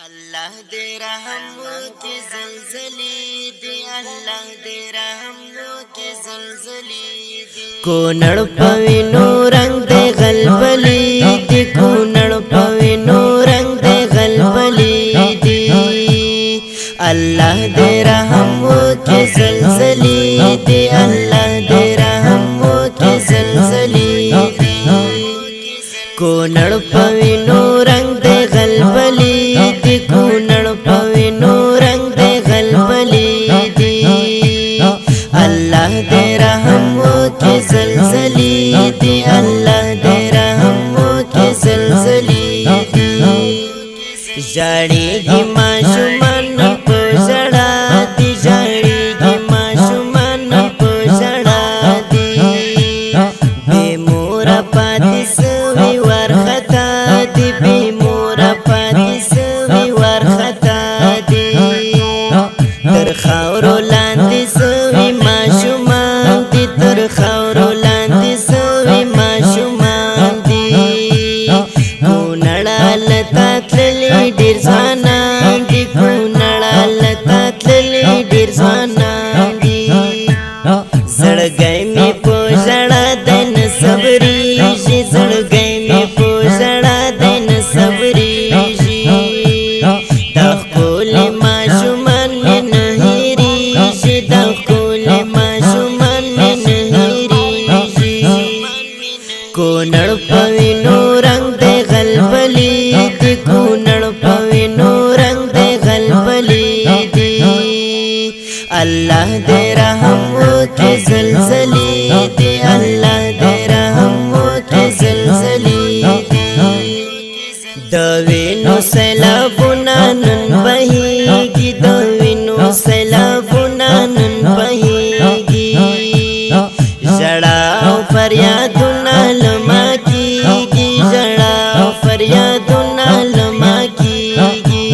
الله دې رحم وکړي زلزلې دې الله دې رحم وکړي زلزلې دې کونړ پوینو رنگ دې غلبلې دې کونړ پوینو رنگ دې غلبلې دې الله دې رحم وکړي زلزلې دې الله دې رحم وکړي زلزلې دې کونړ پوینو رنگ دې غلبلې دې کونړ پوینو رنگ دې غلبلې دې الله دې رحم وکړي زلزلې دې الله دې رحم وکړي زلزلې دې ژړېږي ماشومان په ژړا دې ژړېږي ماشومان په ژړا دې بې موره پاتې سوي وارخطا دې بې موره پاتې سوي وارخطا دې تر خاورو لاندې سوي ماشومان دې تر خاورو لاندې سوي ماشومان دې کونړ هلته تللي ډېر ځوانان دي کونړ هلته تللي ډېر ځوانان دي زړګی مې په ژړا دی نه صبرېږي زړګی مې په ژړا دی نه صبرېږي دا ښکلي ماشومان مې نه هېرېږي دا ښکلي ماشومان مې نه هېرېږي کونړ په وینو رنګ دی غلبلې دې کونړ په وینو رنګ دی غلبلې دې الله دې رحم وکړي زلزلې دې الله دې رحم وکړي زلزلې دې د وینو سیلابونه نن بهېږي د وینو سیلابونه نن بهېږي ژړا او فریادونه له ما کېږي ژړا او فریادونه له ما کېږي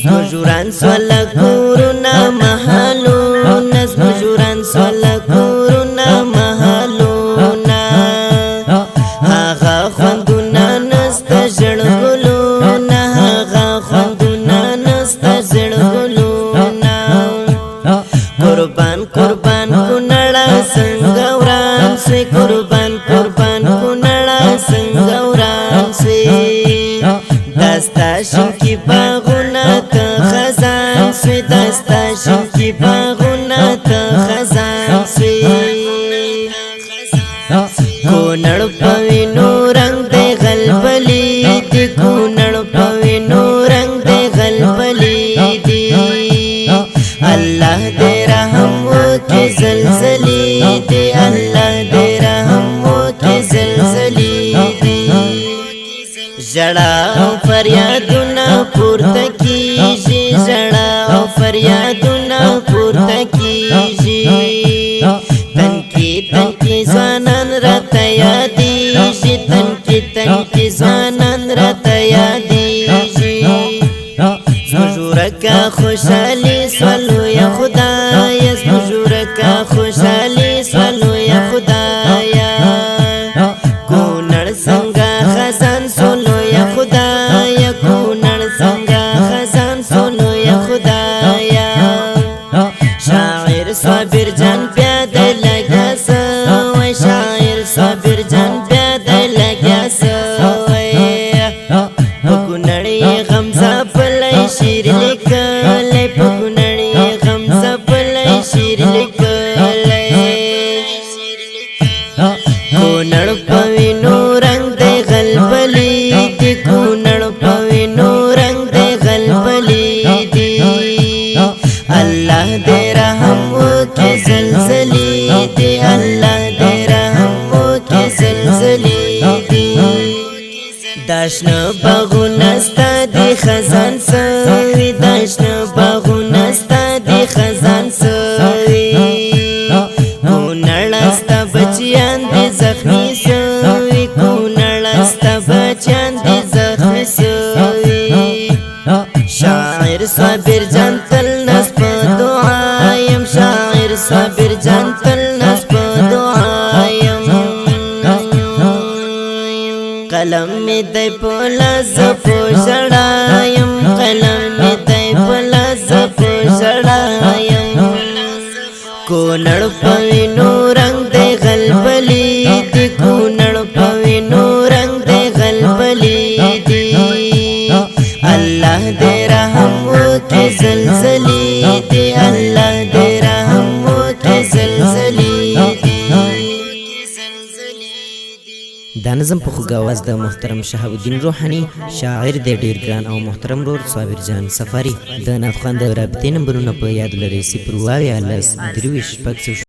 زموږوران سوله کورونه محلونه زموږوران سوله کورونه محلونه هغه خوندونه نسته زړ ګلونه هغه خوندونه نسته زړ ګلونه قربان قربان کونړه څنګه وران سوې قربان قربان کونړه څنګه وران سوې دا ستا شینکي باغونه ته خزان سوې دا ستا شینکي باغونه ته خزان سوې کونړ په وینو رنګ دی غلبلې دې کونړ په وینو رنګ دی غلبلې دې الله دې رحم وکړي زلزلې دې الله دې رحم وکړي زلزلې دې ژړا او فریادونه پورته کېږي ژړا او فریادونه پورته کېږي تنکي تنکي ځوانان راته یادېږي تنکي تنکي ځوانان راته یادېږي زموږ ورکه خوشحالي سوالو یا خدایه زموږ ورکه خوشحالي سوالو یا خدایه کونړ څنګه خزان سولو یا خدایه کونړ څنګه خزان سولو یا خدایه شاعر صابر جان بیا د لګیا سوی شاعر صابر جان بیا د لګیا سوی په کونړ یې غم ځپلی شعر لیکلی په کونړ یې غم ځپلی شعر لیکلی کونړ په وینو رنګ دی غلبلې دې کونړ په وینو رنګ دی غلبلې دې الله دې رحم وکړي زلزلې دې الله دې رحم وکړي زلزلې دې دا شنه باغونه ستا دې خزان سوي دا شنه باغونه ستا دې خزان سوي کونړ ستا بچیان دې زخمي سوي کونړ ستا بچیان دې زخمي سوي شاعر صابر جان تل نس په دعایم شاعر صابر جان تل نس په دعایم قلم می دی په لاس په ژړایم زلزلې دي الله دې رحم وکړي زلزلې دي دا نظم په خوږ اواز د محترم شهاب الدین روحاني شاعر د ډیر ګران او محترم رور صابر جان سفاری د نافخان د رابطې نمبرونه په یاد لرئ 0 23 23